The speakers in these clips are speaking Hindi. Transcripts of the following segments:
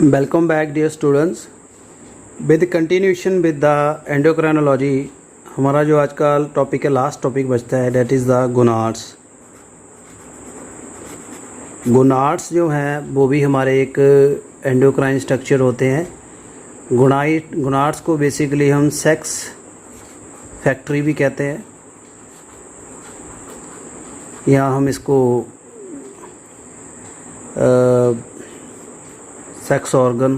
Welcome back dear students. With continuation with the endocrinology, हमारा जो आज का टॉपिक है, लास्ट टॉपिक बचता है, that is the gonads. Gonads जो हैं वो भी हमारे एक एंडोक्राइन स्ट्रक्चर होते हैं. गोनाड्स को बेसिकली हम सेक्स फैक्ट्री भी कहते हैं, या हम इसको सेक्स ऑर्गन.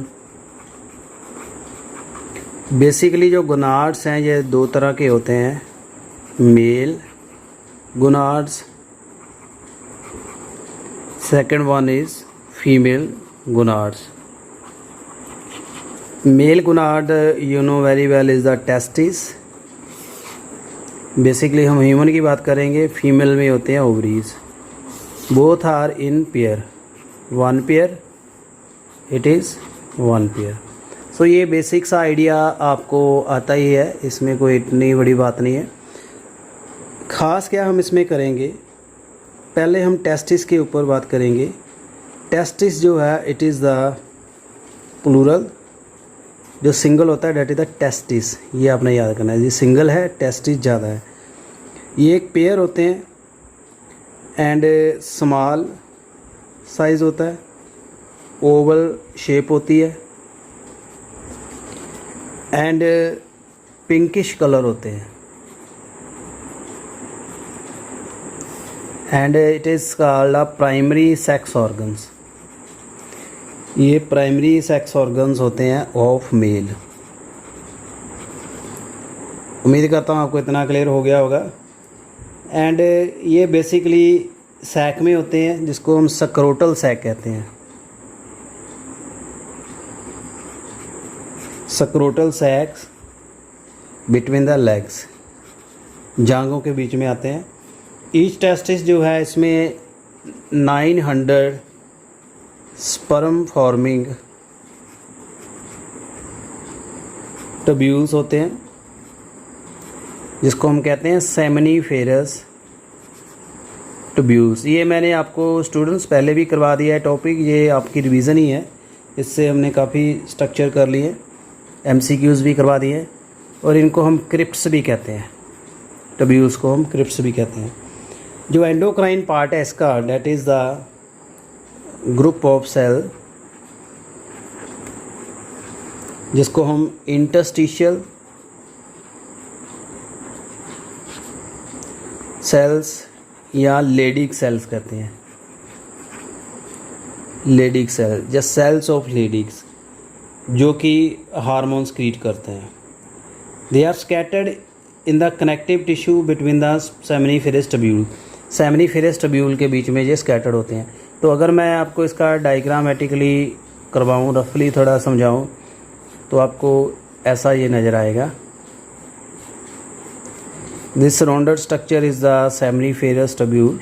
बेसिकली जो गोनाड्स हैं ये दो तरह के होते हैं, male gonads, second one is female gonads. Male gonad you know very well is the testis. Basically हम ह्यूमन की बात करेंगे, फीमेल में होते हैं ovaries. Both are in pair, one pair, it is one pair. So ये बेसिक सा आइडिया आपको आता ही है, इसमें कोई इतनी बड़ी बात नहीं है. ख़ास क्या हम इसमें करेंगे, पहले हम टेस्टिस के ऊपर बात करेंगे. टेस्टिस जो है इट इज़ द प्लूरल, जो सिंगल होता है डेट इज़ द टेस्टिस. ये आपने याद करना है, ये सिंगल है, टेस्टिस ज़्यादा है. ये एक पेयर होते हैं एंड स्मॉल साइज़ होता है, ओवल शेप होती है एंड पिंकिश कलर होते हैं. And it is called a primary sex organs. ये प्राइमरी सेक्स ऑर्गन्स होते हैं ऑफ मेल. उम्मीद करता हूँ आपको इतना क्लियर हो गया होगा. एंड ये बेसिकली सैक में होते हैं, जिसको हम सक्रोटल सैक कहते हैं. सक्रोटल सैक्स बिटवीन द लेग्स, जांघों के बीच में आते हैं. ईच टेस्टिस जो है इसमें 900 स्पर्म फॉर्मिंग ट्यूब्यूल्स होते हैं, जिसको हम कहते हैं सेमिनिफेरस ट्यूब्यूल्स. ये मैंने आपको स्टूडेंट्स पहले भी करवा दिया है टॉपिक, ये आपकी रिवीजन ही है. इससे हमने काफ़ी स्ट्रक्चर कर लिए, MCQs भी करवा दिए. और इनको हम क्रिप्ट्स भी कहते हैं, ट्यूब्यूल्स को हम क्रिप्ट्स भी कहते हैं. जो एंडोक्राइन पार्ट है इसका, that is the group of cell, जिसको हम इंटरस्टिशियल सेल्स या लेडिक सेल्स कहते हैं. Leydig cell, just cells of Leydig's, जो कि हार्मोन्स क्रिएट करते हैं. They are scattered in the connective tissue between the seminiferous tubule. Seminiferous tubule के बीच में ये स्कैटर्ड होते हैं. तो अगर मैं आपको इसका डायग्रामेटिकली करवाऊँ, रफली थोड़ा समझाऊँ, तो आपको ऐसा ये नज़र आएगा. This rounded structure is the seminiferous tubule.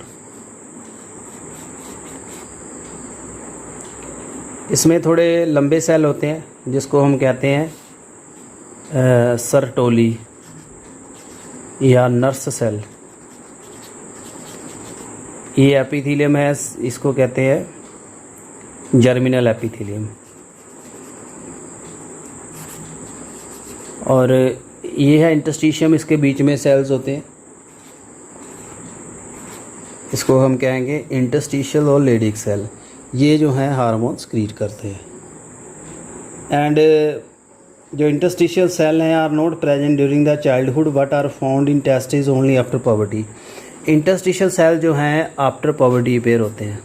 इसमें थोड़े लंबे सेल होते हैं, जिसको हम कहते हैं सरटोली या नर्स सेल. ये एपिथेलियम है, इसको कहते हैं जर्मिनल एपिथेलियम. और ये है इंटरस्टिशियम, इसके बीच में सेल्स होते हैं, इसको हम कहेंगे इंटरस्टिशियल और लेडिक सेल. ये जो हैं हार्मोन्स क्रिएट करते हैं. एंड जो इंटरस्टिशियल सेल हैं are not present during the childhood but are found in testis only after puberty. Interstitial cell जो हैं आफ्टर पवर्टी अपेयर होते हैं.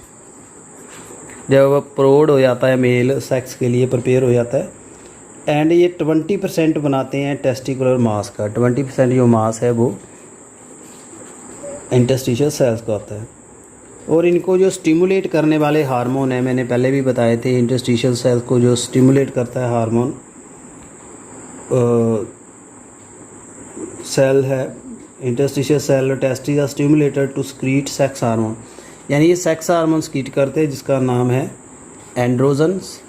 जब प्रौढ़ हो जाता है, मेल सेक्स के लिए प्रिपेयर हो जाता है. एंड ये 20% बनाते हैं टेस्टिकुलर मास का. 20% जो मास है वो इंटरस्टिशियल सेल्स का होता है. और इनको जो स्टिमुलेट करने वाले हार्मोन हैं, मैंने पहले भी बताए थे, इंटरस्टिशियल सेल्स को जो स्टिमुलेट करता है हार्मोन सेल है, interstitial cell testis are stimulated to secrete sex hormone. यानी ये सेक्स हार्मोन स्क्रीट करते हैं, जिसका नाम है एंड्रोजन्स.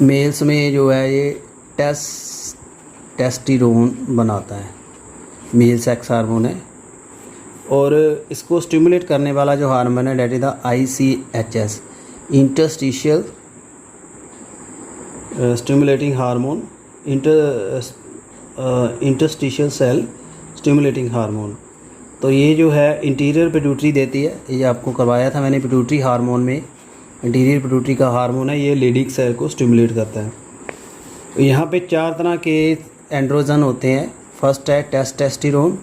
मेल्स में जो है ये टेस्टिरोन बनाता है, मेल सेक्स हार्मोन है. और इसको स्टिमुलेट करने वाला जो हार्मोन है that is the ICHS, interstitial stimulating hormone, interstitial cell stimulating hormone. तो ये जो है इंटीरियर पिट्यूटरी देती है, ये आपको करवाया था मैंने पिट्यूटरी हार्मोन में। इंटीरियर पिट्यूटरी का हार्मोन है, ये लेडिक सेल को स्टिमुलेट करता है। यहाँ पे 4 तरह के एंड्रोजन होते हैं। फर्स्ट है टेस्टोस्टेरोन,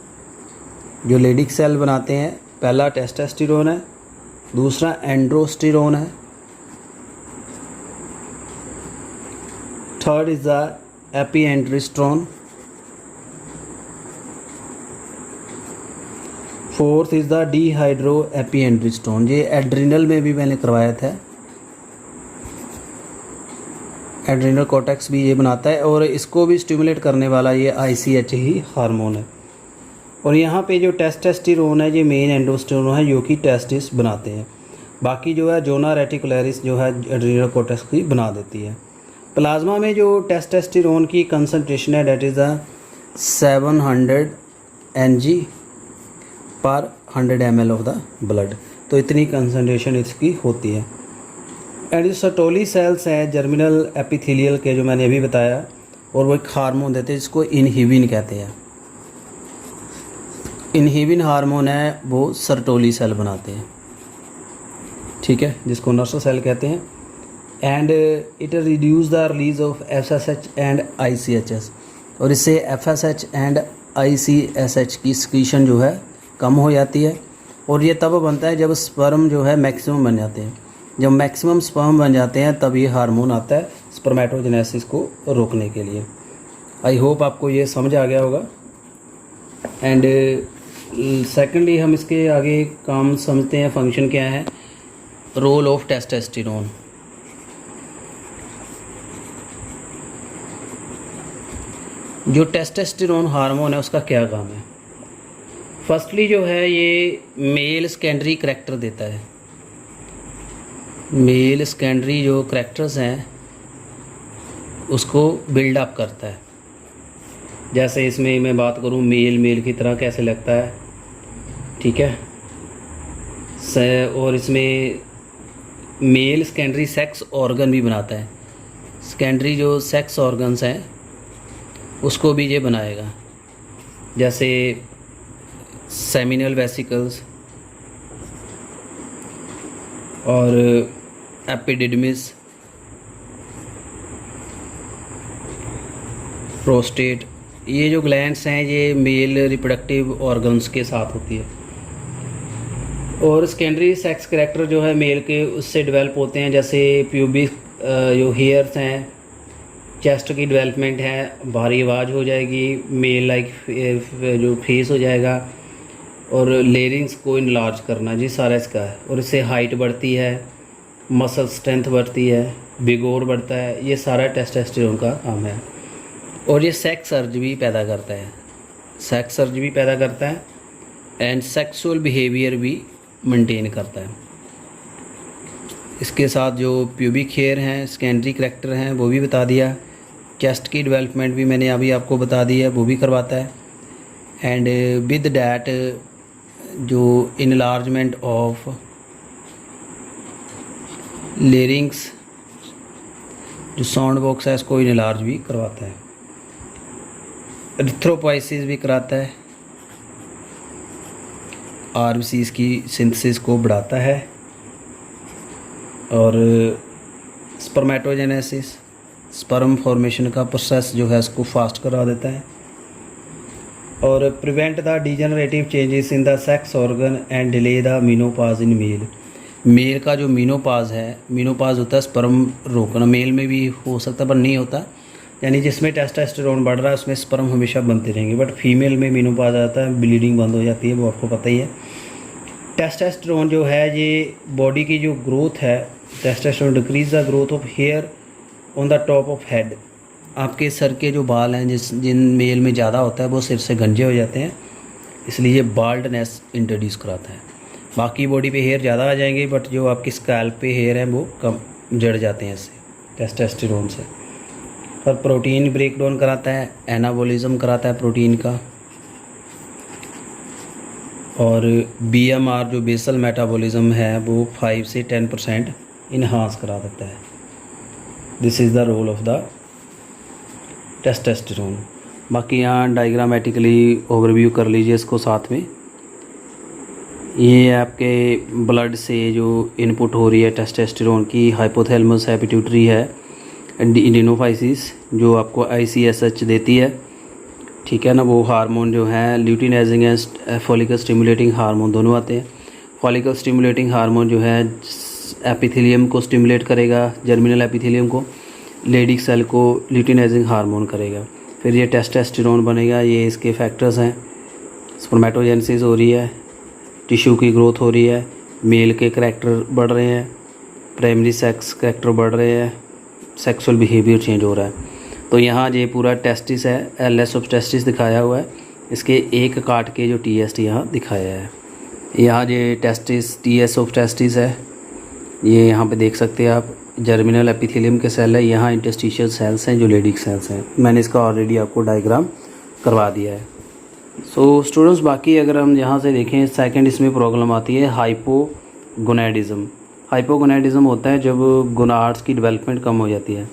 जो लेडिक सेल बनाते हैं। पहला टेस्टोस्टेरोन है, दूसरा एंड्रोस्टेरोन है, third is the epiandrosterone, fourth is the dehydro epiandrosterone. ये एड्रिनल में भी मैंने करवाया था, एड्रिनल कॉर्टेक्स भी ये बनाता है और इसको भी स्टिमुलेट करने वाला ये ICH ही हार्मोन है। और यहाँ पे जो टेस्टोस्टेरोन है, ये मेन एंडोस्टेरोन है जो कि टेस्टिस बनाते हैं। बाकी जो है जोना रेटिकुलरिस जो है एड्रिनल कॉर्टेक्स की बना देती है। प्लाज्मा में जो टेस्टोस्टेरोन की कंसंट्रेशन है, डेट इज़ द 700 Ng पर 100 ml ऑफ द ब्लड। तो इतनी कंसंट्रेशन इसकी होती है। एंड जो सर्टोली सेल्स हैं जर्मिनल एपिथेलियल के, जो मैंने अभी बताया, और वो एक हार्मोन देते हैं जिसको इनहिबिन कहते हैं। इनहिबिन हार्मोन है वो सर्टोली सेल बनाते हैं, ठीक है, जिसको नर्स सेल कहते हैं। And it reduce the release of FSH and ICHS, और इससे FSH एंड ICSH की सिक्रीशन जो है कम हो जाती है। और ये तब बनता है जब स्पर्म जो है मैक्सिमम बन जाते हैं। जब मैक्सिमम स्पर्म बन जाते हैं तब ये हार्मोन आता है स्पर्मेटोजेनेसिस को रोकने के लिए। आई होप आपको ये समझ आ गया होगा। एंड सेकेंडली हम इसके आगे काम समझते हैं, फंक्शन क्या है, रोल ऑफ टेस्टोस्टेरोन। जो टेस्टोस्टेरोन हार्मोन है उसका क्या काम है? फर्स्टली जो है ये मेल सेकेंडरी करैक्टर देता है। मेल सेकेंडरी जो करैक्टर्स हैं उसको बिल्डअप करता है। जैसे इसमें मैं बात करूँ मेल की तरह कैसे लगता है, ठीक है। और इसमें मेल सेकेंडरी सेक्स ऑर्गन भी बनाता है। सेकेंडरी जो सेक्स ऑर्गन्स हैं उसको भी ये बनाएगा, जैसे सेमिनल वेसिकल्स और एपिडिडमिस, प्रोस्टेट। ये जो ग्लैंड्स हैं ये मेल रिप्रोडक्टिव ऑर्गन्स के साथ होती है। और सेकेंडरी सेक्स करैक्टर जो है मेल के उससे डेवलप होते हैं, जैसे प्यूबिक जो हेयर्स हैं, चेस्ट की डेवलपमेंट है, भारी आवाज़ हो जाएगी, मेल लाइक जो फेस हो जाएगा, और लेरिंग्स को इनलार्ज करना, जी सारा इसका है। और इससे हाइट बढ़ती है, मसल स्ट्रेंथ बढ़ती है, विगोर बढ़ता है, ये सारा टेस्टोस्टेरोन का काम है। और ये सेक्स अर्ज भी पैदा करता है, सेक्स अर्ज भी पैदा करता है एंड सेक्सुअल बिहेवियर भी मेंटेन करता है। इसके साथ जो प्यूबिक हेयर हैं, सेकेंडरी करैक्टर हैं, वो भी बता दिया। चेस्ट की डेवलपमेंट भी मैंने अभी आपको बता दी है, वो भी करवाता है। एंड विद डैट जो इनलार्जमेंट ऑफ लेरिंग्स, जो साउंड बॉक्स है, इसको इनलार्ज भी करवाता है। एरिथ्रोपोइसिस भी कराता है, RBCs की सिंथेसिस को बढ़ाता है, और स्पर्मेटोजेनेसिस, स्पर्म फॉर्मेशन का प्रोसेस जो है इसको फास्ट करा देता है। और prevent the degenerative changes in the sex organ and delay the menopause in male. Male का जो मीनोपाज है, मीनोपाज होता है स्पर्म रोकना, मेल में भी हो सकता है पर नहीं होता, यानी जिसमें टेस्टोस्टेरोन बढ़ रहा है उसमें स्पर्म हमेशा बनते रहेंगे। बट फीमेल में मीनोपाज आता है, ब्लीडिंग बंद हो जाती है, वो आपको पता ही है। टेस्टोस्टेरोन जो है ये बॉडी की जो ग्रोथ है, testosterone decrease the growth of hair on the top of head. आपके सर के जो बाल हैं जिन मेल में ज़्यादा होता है वो सिर से गंजे हो जाते हैं, इसलिए बाल्डनेस इंट्रोड्यूस कराता है। बाकी बॉडी पे हेयर ज़्यादा आ जाएंगे, बट जो आपकी स्कैल्प पे हेयर हैं वो कम जड़ जाते हैं इससे, टेस्टोस्टेरोन से। और प्रोटीन ब्रेक डाउन कराता है, एनाबॉलिज्म कराता है प्रोटीन का। और BMR जो बेसल मेटाबॉलिज्म है वो 5 से 10% इन्हांस करा देता है। This is the role of the testosterone. बाकी यहाँ डायग्रामेटिकली ओवरव्यू कर लीजिए इसको साथ में। ये आपके ब्लड से जो इनपुट हो रही है टेस्टोस्टेरोन की, हाइपोथैलेमस है, पिट्यूटरी है, एडिनोफाइसिस जो आपको ICSH देती है, ठीक है ना। वो हार्मोन जो है luteinising and follicle stimulating hormone दोनों आते हैं। फॉलिकल स्टिमुलेटिंग हार्मोन जो है एपिथेलियम को स्टिमुलेट करेगा, जर्मिनल एपिथेलियम को, लेडिक सेल को ल्यूटिनाइजिंग हार्मोन करेगा। फिर ये टेस्टोस्टेरोन बनेगा। ये इसके फैक्टर्स हैं। स्पर्मेटोजेनेसिस हो रही है, टिश्यू की ग्रोथ हो रही है, मेल के करैक्टर बढ़ रहे हैं, प्राइमरी सेक्स करैक्टर बढ़ रहे हैं, सेक्सुअल बिहेवियर चेंज हो रहा है। तो यहाँ ये पूरा टेस्टिस है, LS ऑफ टेस्टिस दिखाया हुआ है। इसके एक काट के जो TST यहाँ दिखाया है। यहाँ ये टेस्टिस TS ऑफ टेस्टिस है। ये यहाँ पे देख सकते हैं आप, जर्मिनल एपिथेलियम के सेल है। यहाँ इंटरस्टिशियल सेल्स हैं जो लेडिक सेल्स हैं। मैंने इसका ऑलरेडी आपको डायग्राम करवा दिया है। सो स्टूडेंट्स, बाकी अगर हम यहाँ से देखें, सेकंड इसमें प्रॉब्लम आती है हाइपोगोनैडिज्म। हाइपोगोनैडिज्म होता है जब गोनाड्स की डेवलपमेंट कम हो जाती है।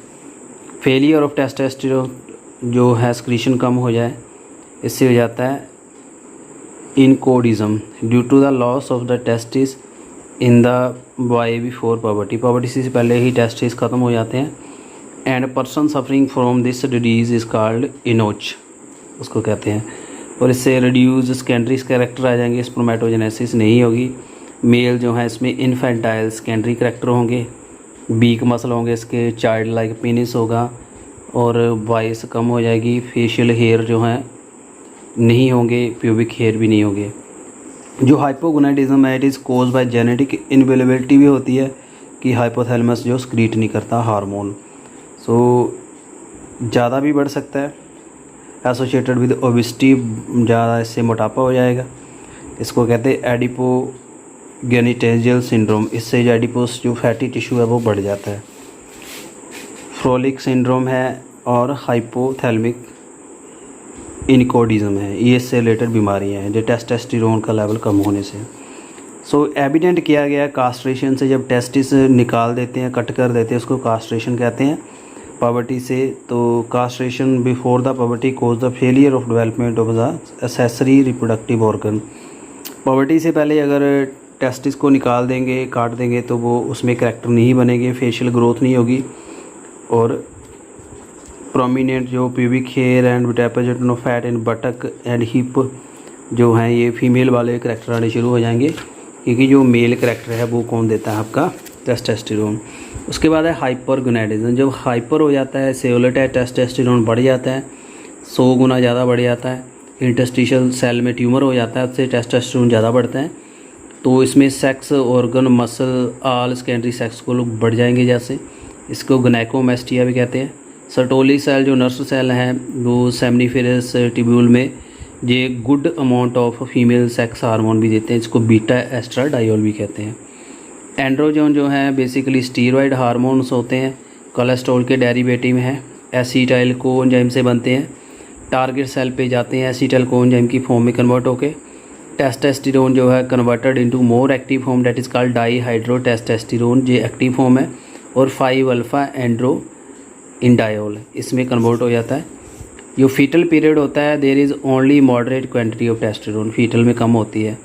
फेलियर ऑफ टेस्टोस्टेरोन जो है एक्सक्रीशन कम हो जाए, इससे हो जाता है eunuchoidism due to the loss of the testis in the boy before puberty. Puberty से पहले ही टेस्टिस ख़त्म हो जाते हैं। And person suffering from this disease is called eunuch, उसको कहते हैं। और इससे रिड्यूस सेकेंडरी कैरेक्टर आ जाएंगे, स्पर्मेटोजेनेसिस नहीं होगी। मेल जो है इसमें इन्फेंटाइल सेकेंडरी कैरेक्टर होंगे, बीक मसल होंगे इसके, चाइल्ड लाइक पेनिस होगा और वॉइस कम हो जाएगी। फेशियल हेयर जो हैं नहीं होंगे, प्यूबिक हेयर भी नहीं होंगे। जो हाइपोगोनैडिज्म है, it is cause by genetic unavailability भी होती है कि हाइपोथैलेमस जो स्क्रीट नहीं करता हार्मोन। सो ज़्यादा भी बढ़ सकता है, एसोसिएटेड विद ओबेसिटी, ज़्यादा इससे मोटापा हो जाएगा। इसको कहते हैं एडिपोगेनिटेजियल सिंड्रोम। इससे जो एडिपोस जो फैटी टिश्यू है वो बढ़ जाता है। फ्रोलिक सिंड्रोम है और हाइपोथैलेमिक इनकोडिज्म है। ये इससे रिलेटेड बीमारियां हैं जो टेस्टोस्टेरोन का लेवल कम होने से। सो एविडेंट किया गया कास्ट्रेशन से, जब टेस्टिस निकाल देते हैं, कट कर देते हैं, उसको कास्ट्रेशन कहते हैं पॉवर्टी से। तो castration before the puberty cause the failure of development of the accessory reproductive organ. Puberty से पहले अगर टेस्टिस को निकाल देंगे, काट देंगे, तो वो उसमें करैक्टर नहीं बनेंगे, फेशियल ग्रोथ नहीं होगी और प्रोमिनेंट जो pubic hair and deposit of fat in buttock and hip जो हैं ये फीमेल वाले करैक्टर आने शुरू हो जाएंगे, क्योंकि जो मेल करैक्टर है वो कौन देता है आपका, टेस्टोस्टेरोन। उसके बाद है हाइपरगोनैडिज्म। जब हाइपर हो जाता है, से उलट है, टेस्टोस्टेरोन बढ़ जाता है, 100 गुना ज़्यादा बढ़ जाता है। इंटरस्टिशियल सेल में ट्यूमर हो जाता है, उससे टेस्टोस्टेरोन ज़्यादा बढ़ता है। तो इसमें sex organ, muscle, all secondary sex को लोग बढ़ जाएंगे। जैसे इसको गनाइकोमेस्टिया भी कहते हैं। सर्टोली सेल जो नर्स सेल हैं वो सेमनीफेरस ट्यूब्यूल में ये good amount of female sex hormone भी देते हैं, इसको बीटा एस्ट्राडायोल भी कहते हैं। एंड्रोजन जो है बेसिकली स्टीरॉयड हार्मोन्स होते हैं, कोलेस्ट्रॉल के डेरिवेटिव हैं, एसिटाइल कोएंजाइम से बनते हैं, टारगेट सेल पे जाते हैं, एसिटाइल कोएंजाइम की फॉर्म में कन्वर्ट होके। टेस्टोस्टेरोन जो है converted into more active form, that is called dihydrotestosterone, ये एक्टिव फॉर्म है। और 5 अल्फा एंड्रो इंडायोल इसमें कन्वर्ट हो जाता है। जो फीटल पीरियड होता है, there is only moderate quantity of testosterone, foetal में कम होती है।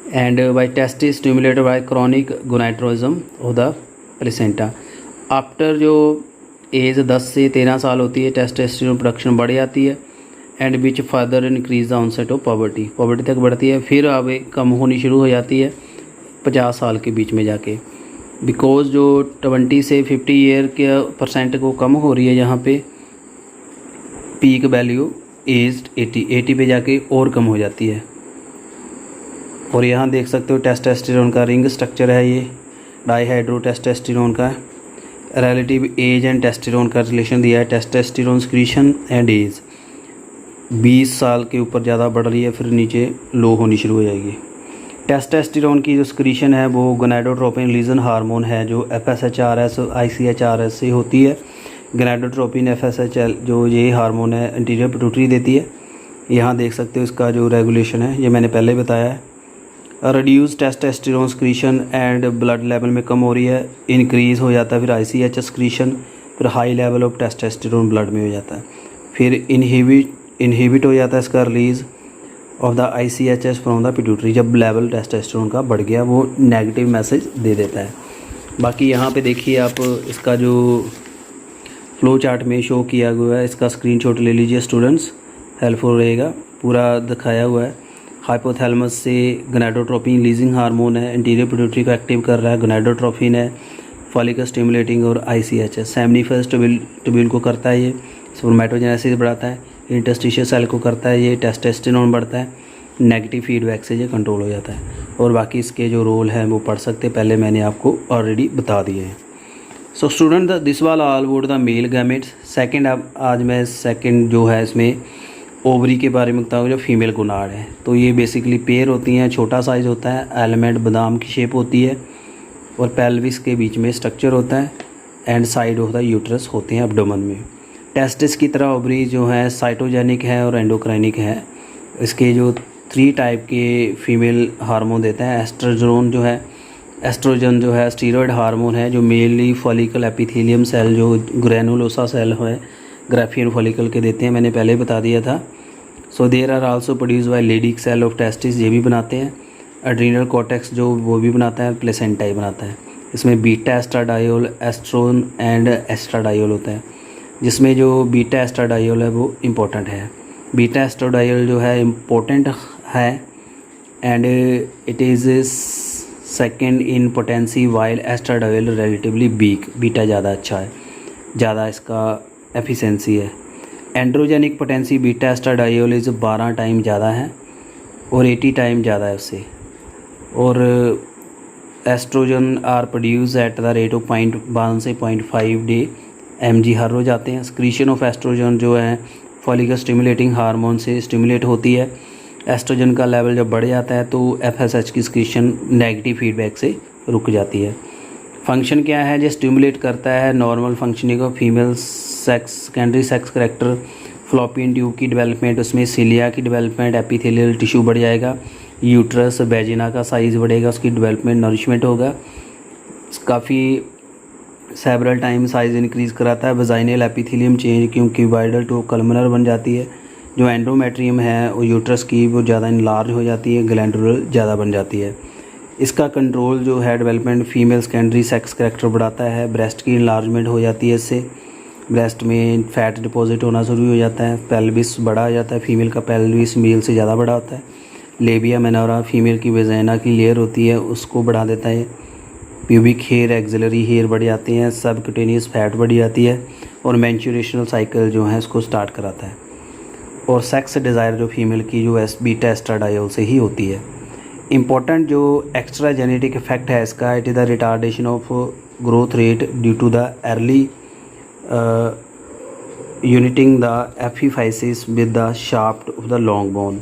And by testis stimulated by chronic gonadotropism of the placenta. After जो एज 10 से 13 साल होती है, टेस्टोस्टेरोन प्रोडक्शन बढ़ जाती है and which further increase the onset of puberty, puberty तक बढ़ती है। फिर अब कम होनी शुरू हो जाती है 50 साल के बीच में जाके, बिकॉज जो 20 से 50 ईयर के % को कम हो रही है, यहाँ पे पीक वैल्यू एज 80 पे जाके और कम हो जाती है। और यहाँ देख सकते हो टेस्टोस्टेरोन का रिंग स्ट्रक्चर है, ये डाईहाइड्रोटेस्टोस्टेरोन का रिलेटिव एज एंड टेस्टोस्टेरोन का रिलेशन दिया है। टेस्टोस्टेरोन स्क्रीशन एंड एज 20 साल के ऊपर ज़्यादा बढ़ रही है, फिर नीचे लो होनी शुरू हो जाएगी। टेस्टोस्टेरोन की जो स्क्रीशन है वो गोनाडोट्रोपिन रिलीजन हार्मोन है, जो FSHRS ICHRS से होती है। गोनाडोट्रोपिन FSH जो ये हार्मोन है एंटीरियर पिट्यूटरी देती है। यहाँ देख सकते हो इसका जो रेगुलेशन है, ये मैंने पहले बताया है। Reduce testosterone secretion and blood level में कम हो रही है, इंक्रीज़ हो जाता है फिर ICH स्क्रीशन, फिर high level of testosterone blood में हो जाता है, फिर इनहिबिट हो जाता है इसका release of the ICHS from the pituitary. जब लेवल टेस्टोस्टेरोन का बढ़ गया वो नेगेटिव मैसेज दे देता है। बाकी यहाँ पे देखिए आप इसका जो फ्लो चार्ट में शो किया हुआ है, इसका स्क्रीनशॉट ले लीजिए स्टूडेंट्स, हेल्पफुल रहेगा। पूरा दिखाया हुआ है। हाइपोथैलेमस से गोनाडोट्रोपिन रिलीजिंग हार्मोन है, इंटीरियर पिट्यूटरी को एक्टिव कर रहा है, गोनाडोट्रोपिन है, फॉलिकल स्टिमुलेटिंग और ICH है। सेमनीफेरस ट्यूब्यूल को करता है ये, स्पर्मेटोजेनेसिस बढ़ाता है, इंटरस्टिशियल सेल को करता है ये, टेस्टोस्टेरोन बढ़ता है, नेगेटिव फीडबैक से ये कंट्रोल हो जाता है। और बाकी इसके जो रोल हैं वो पढ़ सकते, पहले मैंने आपको ऑलरेडी बता दिए हैं। सो स्टूडेंट दिस वाल all would the male gametes. Second अब आज मैं सेकंड जो है इसमें ओवरी के बारे में बताऊँ, जो फीमेल गोनाड है। तो ये बेसिकली पेयर होती हैं, छोटा साइज़ होता है, एलिमेंट बादाम की शेप होती है और पेल्विस के बीच में स्ट्रक्चर होता है and side of the uterus होते हैं एब्डोमेन में। टेस्टिस की तरह ओवरी जो है साइटोजेनिक है और एंडोक्राइनिक है। इसके जो 3 टाइप के फीमेल हार्मोन देते हैं। एस्ट्रोजन जो है स्टीरॉयड हार्मोन है, जो मेनली फॉलिकल एपिथेलियम सेल जो ग्रैनुलोसा सेल है ग्राफियन फॉलिकल के देते हैं, मैंने पहले बता दिया था। So there are also produce by Leydig cell of testis, ये भी बनाते हैं। एड्रीनल कॉर्टेक्स जो वो भी बनाता है, प्लेसेंटा ही बनाता है। इसमें beta estradiol, estrone and estradiol होता है, जिसमें जो बीटा एस्ट्राडायोल है वो इम्पोर्टेंट है। बीटा एस्ट्राडायोल जो है इम्पोर्टेंट है and it is second in potency while estradiol relatively weak. Beta ज़्यादा अच्छा है, ज़्यादा इसका एफिशिएंसी है। Androgenic potency beta estradiol is 12 time ज़्यादा है और 80 टाइम ज़्यादा है उससे। और estrogen are produce at the rate of 0.1 से 0.5 डे mg हर रोज आते हैं। स्क्रीशन ऑफ एस्ट्रोजन जो है फॉलिकल स्टिमुलेटिंग हार्मोन से स्टिमुलेट होती है। एस्ट्रोजन का लेवल जब बढ़ जाता है तो FSH की स्क्रीशन नेगेटिव फीडबैक से रुक जाती है। फंक्शन क्या है, जो स्टिमुलेट करता है normal functioning of female sex, secondary sex character, fallopian tube की डेवलपमेंट, उसमें सिलिया की डेवलपमेंट, एपिथेलियल टिश्यू बढ़ जाएगा, यूट्रस वेजिना का साइज़ बढ़ेगा, उसकी डेवलपमेंट नरिशमेंट होगा, काफ़ी सेवरल टाइम साइज़ इंक्रीज़ कराता है। वजाइनल एपिथेलियम चेंज क्योंकि वाइडल टू कलमनर बन जाती है। जो एंडोमेट्रियम है वो यूट्रस की वो ज़्यादा इनलार्ज हो जाती है, ग्लैंडुलर ज़्यादा बन जाती है। इसका कंट्रोल जो है development female secondary sex character बढ़ाता है। ब्रेस्ट की इनलार्जमेंट हो जाती है इससे, ब्रेस्ट में फैट डिपॉजिट होना शुरू हो जाता है। पेल्विस बड़ा हो जाता है, फीमेल का पेल्विस मेल से ज़्यादा बड़ा होता है। लेबिया मेनोरा फीमेल की वेजाइना की लेयर होती है उसको बढ़ा देता है। प्यूबिक हेयर, एक्सिलरी हेयर बढ़ जाते हैं, सबक्यूटेनियस फैट बढ़ जाती है और मेंस्ट्रुएशनल साइकिल जो है इसको स्टार्ट कराता है। और सेक्स डिज़ायर जो फीमेल की जो बीटा एस्ट्राडायोल से ही होती है। इम्पॉर्टेंट जो एक्स्ट्रा जेनेटिक इफेक्ट है इसका, it is the retardation of growth rate due to the early uniting the epiphysis with the shaft of the long bone.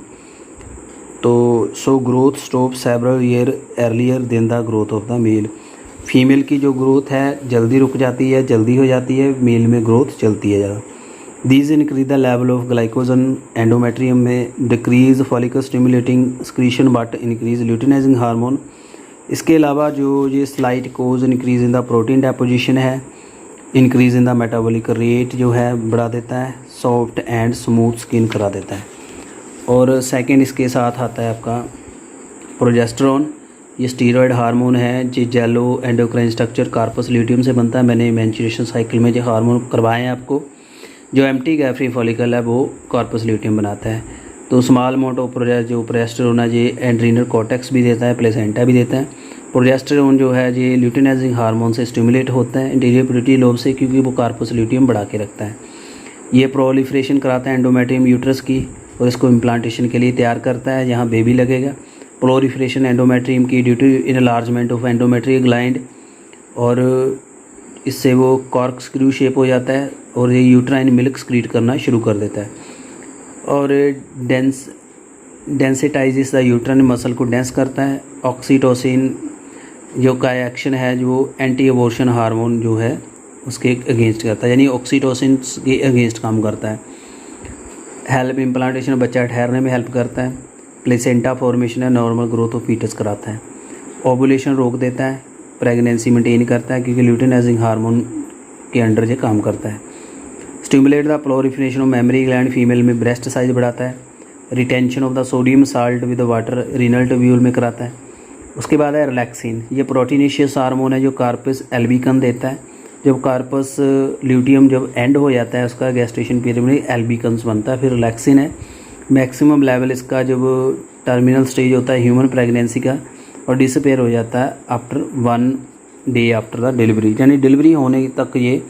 तो so growth stop several year earlier then the growth of the male. Female की जो ग्रोथ है जल्दी रुक जाती है, जल्दी हो जाती है, मेल में ग्रोथ चलती है ज़्यादा। These increase the level of glycogen endometrium में, decrease follicle stimulating secretion but increase luteinising hormone. इसके अलावा जो ये slight cause increase in the protein deposition है, increase in the metabolic rate जो है बढ़ा देता है, सॉफ्ट एंड स्मूथ स्किन करा देता है। और सेकंड इसके साथ आता है आपका प्रोजेस्टेरोन। ये स्टीरॉयड हार्मोन है, जो जेलो एंडोक्राइन स्ट्रक्चर कार्पस ल्यूटियम से बनता है। मैंने मेंस्ट्रुएशन साइकिल में जो हार्मोन करवाए हैं आपको, जो एम्प्टी गैफ्री फॉलिकल है वो कार्पस ल्यूटियम बनाता है। तो स्मॉल अमाउंट ऑफ प्रोजेस्टेरोन है, ये एड्रीनल कॉर्टेक्स भी देता है, प्लेसेंटा भी देता है। प्रोजेस्टेरोन जो है ये ल्यूटिनाइजिंग हार्मोन से स्टिमुलेट होता है इंटीरियर पिट्यूटरी लोब से, क्योंकि वो कार्पस ल्यूटियम बढ़ा के रखता है। ये प्रोलिफरेशन कराता है एंडोमेट्रियम यूट्रस की और इसको इम्प्लांटेशन के लिए तैयार करता है, जहाँ बेबी लगेगा। प्रोलिफरेशन एंडोमेट्रियम की due to enlargement of endometrial gland, और इससे वो कॉर्क स्क्रू शेप हो जाता है और ये यूट्राइन मिल्क स्क्रीट करना शुरू कर देता है। और डेंसिटाइजिस द यूट्राइन मसल को डेंस करता है। ऑक्सीटोसिन जो का एक्शन है जो एंटी एबॉर्शन हार्मोन जो है उसके अगेंस्ट करता है, यानी ऑक्सीटोसिन के अगेंस्ट काम करता है। हेल्प इम्प्लांटेशन, बच्चा ठहरने में हेल्प करता है। प्लेसेंटा फॉर्मेशन है, नॉर्मल ग्रोथ ऑफ फीटस कराता है। ओवुलेशन रोक देता है, प्रेगनेंसी मेंटेन करता है क्योंकि ल्यूटिनाइजिंग हार्मोन के अंडर ये काम करता है। Stimulate the proliferation of mammary gland, female में ब्रेस्ट साइज बढ़ाता है। Retention of the sodium salt with water renal tubule में कराता है। उसके बाद है रिलैक्सिन, ये प्रोटीनेशियस हार्मोन है जो कार्पस एल्बिकन देता है। जब कार्पस ल्यूटियम जब एंड हो जाता है उसका गेस्टेशन पीरियड में एल्बिकन्स बनता है। फिर रिलैक्सिन है, मैक्सिमम लेवल इसका जब टर्मिनल स्टेज होता है ह्यूमन प्रेगनेंसी का और डिसअपेयर हो जाता है after 1 day after the delivery, यानी डिलीवरी होने तक ये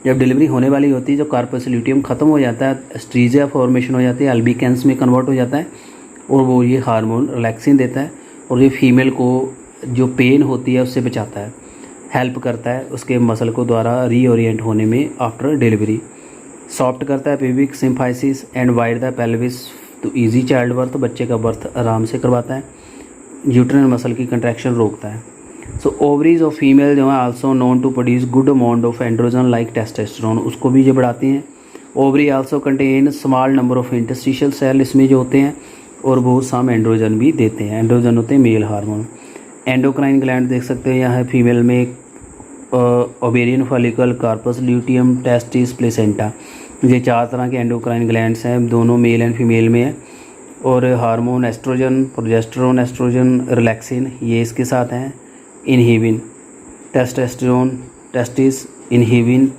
जब डिलीवरी होने वाली होती है जो कार्पस ल्यूटियम ख़त्म हो जाता है, एस्ट्रीजिया फॉर्मेशन हो जाती है, एल्बिकन्स में कन्वर्ट हो जाता है और वो ये हार्मोन रिलैक्सिन देता है और ये फीमेल को जो पेन होती है उससे बचाता है, हेल्प करता है उसके मसल को द्वारा रीओरिएंट होने में आफ्टर डिलीवरी। सॉफ्ट करता है pelvic symphysis and wide the pelvis to easy child birth, बच्चे का बर्थ आराम से करवाता है। यूट्रिनल मसल की कंट्रैक्शन रोकता है। सो ओवरीज ऑफ फीमेल जो है also known to produce good amount of androgen like testosterone, उसको भी ये बढ़ाती हैं। Ovary also contain small number of interstitial cell, इसमें जो होते हैं और बहुत साम एंड्रोजन भी देते हैं। एंड्रोजन होते हैं मेल हार्मोन। एंडोक्राइन ग्लैंड देख सकते हैं यहाँ फीमेल में ovarian follicle, corpus luteum, testis, placenta, ये 4 तरह के एंडोक्राइन ग्लैंड्स हैं, दोनों मेल एंड फीमेल में है। और hormone estrogen, progesterone, estrogen, relaxin ये इसके साथ हैं। इनहिबिन, टेस्टोस्टेरोन, टेस्टिस, इनहिबिन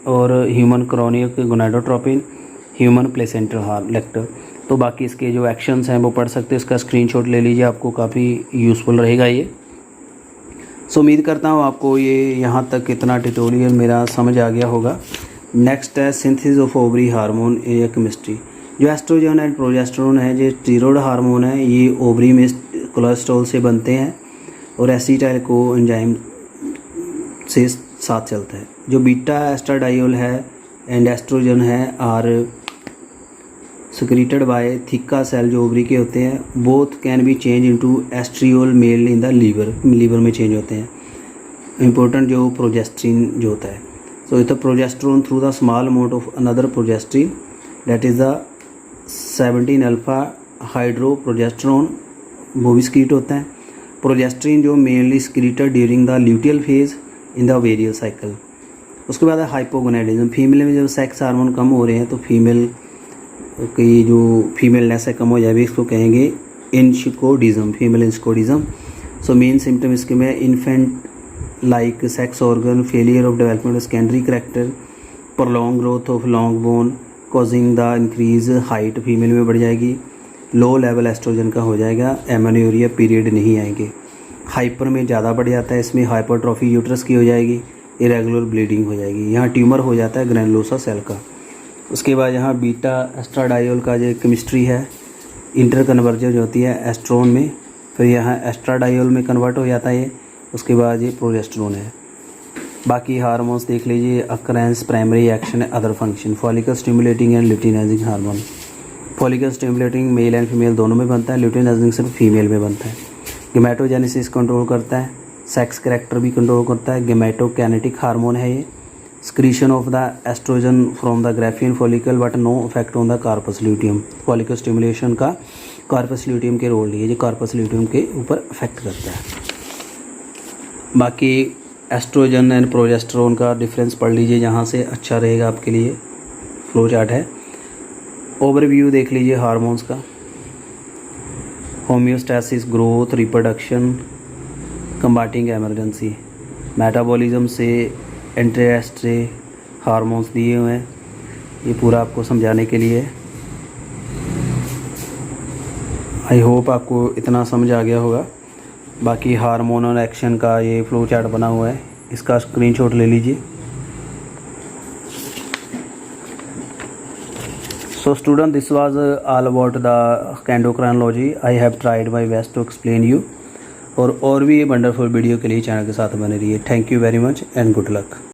और human chronic gonadotropin, human placental lector. तो बाकी इसके जो एक्शंस हैं वो पढ़ सकते हैं, इसका स्क्रीनशॉट ले लीजिए, आपको काफ़ी यूज़फुल रहेगा ये। सो उम्मीद करता हूँ आपको ये यहाँ तक इतना ट्यूटोरियल मेरा समझ आ गया होगा। नेक्स्ट है synthesis of ovary hormone in chemistry. जो एस्ट्रोजन एंड प्रोजेस्टेरोन है, जो स्टीरॉयड हार्मोन है, ये ओवरी में कोलेस्ट्रॉल से बनते हैं और एसिटाइल को एंजाइम से साथ चलता है। जो बीटा एस्ट्राडायोल है एंड एस्ट्रोजन है are secreted by theca cell जो ओवरी के होते हैं, both can be change into estriol male in the liver में चेंज होते हैं। इंपॉर्टेंट जो प्रोजेस्ट्रिन जो होता है, so the progesterone through the small amount of another progestin that is the 17 alpha hydro progesterone, वो भी स्क्रीट होता है। प्रोजेस्ट्रिन जो mainly secreted during the luteal phase in the वेरियल साइकिल। उसके बाद है हाइपोगोनाडिज्म, फीमेल में जब सेक्स हार्मोन कम हो रहे हैं तो फीमेल की जो फीमेलनेस है कम हो जाएगी, इसको कहेंगे इंशिकोडिज्म, फीमेल इंशिकोडिज्म। सो मेन सिम्टम इसके में infant like sex organ failure of development of secondary character, prolong growth of long bone causing the increase height, female में बढ़ जाएगी। लो लेवल एस्ट्रोजन का हो जाएगा, एमेन्योरिया पीरियड नहीं आएंगे। हाइपर में ज़्यादा बढ़ जाता है, इसमें हाइपरट्रॉफी यूट्रस की हो जाएगी, इरेगुलर ब्लीडिंग हो जाएगी। यहाँ ट्यूमर हो जाता है ग्रैनुलोसा सेल का। उसके बाद यहाँ बीटा एस्ट्राडायोल का जो केमिस्ट्री है, इंटर कन्वर्जन होती है एस्ट्रोन में, फिर यहाँ एस्ट्राडायोल में कन्वर्ट हो जाता है ये। उसके बाद ये प्रोजेस्टेरोन है। बाकी हार्मोन्स देख लीजिए, occurrence, primary action, other function, follicle stimulating and luteinizing hormone. Follicle stimulating male and female दोनों में बनता है, ल्यूटिनाइजिंग सिर्फ फीमेल में बनता है। गेमेटोजेनेसिस कंट्रोल करता है, सेक्स कैरेक्टर भी कंट्रोल करता है। गेमेटोकाइनेटिक हार्मोन है ये। Secretion of the estrogen from the Graafian follicle but no effect on the corpus luteum. Follicle stimulation का कार्पस ल्यूटियम के रोल लिए, जो कार्पस ल्यूटियम के ऊपर इफेक्ट करता है। बाकी एस्ट्रोजन एंड प्रोजेस्टेरोन का डिफरेंस पढ़ लीजिए, जहाँ से अच्छा रहेगा आपके लिए। फ्लो चार्ट है। ओवरव्यू देख लीजिए हार्मोन्स का, homeostasis, growth, reproduction, combating emergency, metabolism से एंट्रेस्ट्रे हार्मोन्स दिए हुए हैं, ये पूरा आपको समझाने के लिए। आई होप आपको इतना समझ आ गया होगा। बाकी हार्मोनल एक्शन का ये फ्लो चार्ट बना हुआ है, इसका स्क्रीनशॉट ले लीजिए। So student, this was all about the endocrinology. I have tried my best to explain you. और भी वंडरफुल वीडियो के लिए चैनल के साथ बने रहिए। Thank you very much and good luck.